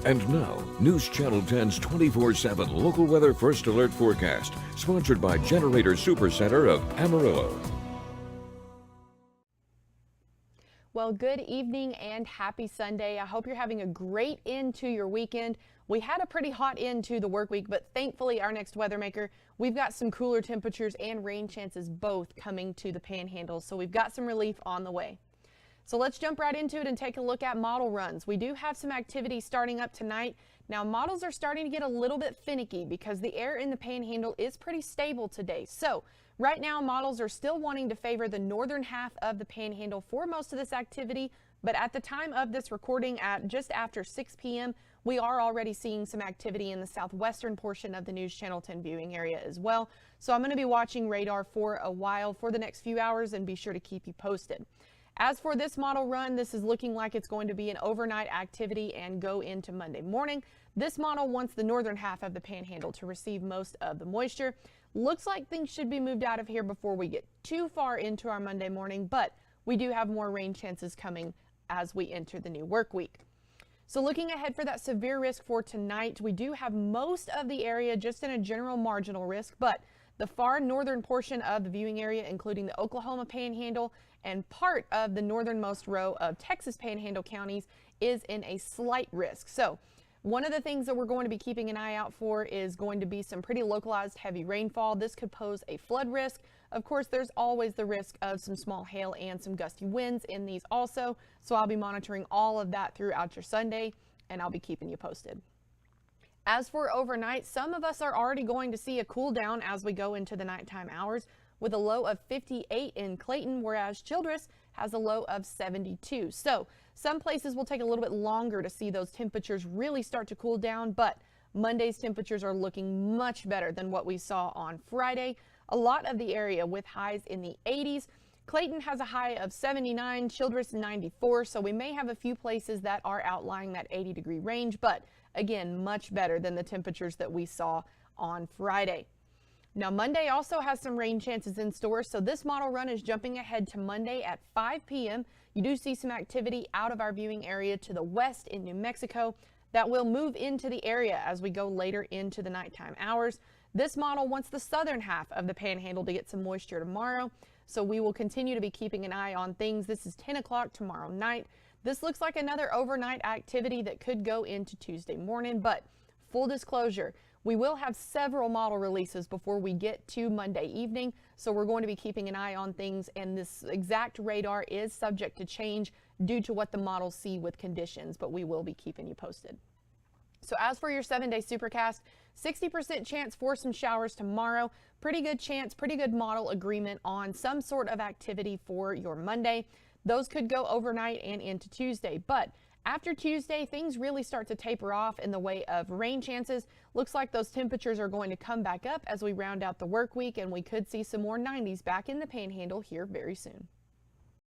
And now, News Channel 10's 24/7 local weather first alert forecast, sponsored by Generator Supercenter of Amarillo. Well, good evening and happy Sunday. I hope you're having a great end to your weekend. We had a pretty hot end to the work week, but thankfully our next weather maker, we've got some cooler temperatures and rain chances both coming to the Panhandle, so we've got some relief on the way. So let's jump right into it and take a look at model runs. We do have some activity starting up tonight. Now, models are starting to get a little bit finicky because the air in the Panhandle is pretty stable today. So right now, models are still wanting to favor the northern half of the Panhandle for most of this activity. But at the time of this recording, at just after 6 p.m., we are already seeing some activity in the southwestern portion of the News Channel 10 viewing area as well. So I'm going to be watching radar for a while for the next few hours and be sure to keep you posted. As for this model run, this is looking like it's going to be an overnight activity and go into Monday morning. This model wants the northern half of the Panhandle to receive most of the moisture. Looks like things should be moved out of here before we get too far into our Monday morning, but we do have more rain chances coming as we enter the new work week. So looking ahead for that severe risk for tonight, we do have most of the area just in a general marginal risk, but the far northern portion of the viewing area, including the Oklahoma Panhandle and part of the northernmost row of Texas Panhandle counties, is in a slight risk. So one of the things that we're going to be keeping an eye out for is going to be some pretty localized heavy rainfall. This could pose a flood risk. Of course, there's always the risk of some small hail and some gusty winds in these also. So I'll be monitoring all of that throughout your Sunday, and I'll be keeping you posted. As for overnight, some of us are already going to see a cool down as we go into the nighttime hours, with a low of 58 in Clayton, whereas Childress has a low of 72. So some places will take a little bit longer to see those temperatures really start to cool down, but Monday's temperatures are looking much better than what we saw on Friday. A lot of the area with highs in the 80s. Clayton has a high of 79, Childress 94, so we may have a few places that are outlying that 80-degree range, but again, much better than the temperatures that we saw on Friday. Now, Monday also has some rain chances in store, so this model run is jumping ahead to Monday at 5 p.m. You do see some activity out of our viewing area to the west in New Mexico that will move into the area as we go later into the nighttime hours. This model wants the southern half of the Panhandle to get some moisture tomorrow, so we will continue to be keeping an eye on things. This is 10 o'clock tomorrow night. This looks like another overnight activity that could go into Tuesday morning, but full disclosure, we will have several model releases before we get to Monday evening, so we're going to be keeping an eye on things, and this exact radar is subject to change due to what the models see with conditions, but we will be keeping you posted. So as for your 7-day supercast, 60% chance for some showers tomorrow. Pretty good chance, pretty good model agreement on some sort of activity for your Monday. Those could go overnight and into Tuesday, but after Tuesday, things really start to taper off in the way of rain chances. Looks like those temperatures are going to come back up as we round out the work week, and we could see some more 90s back in the Panhandle here very soon.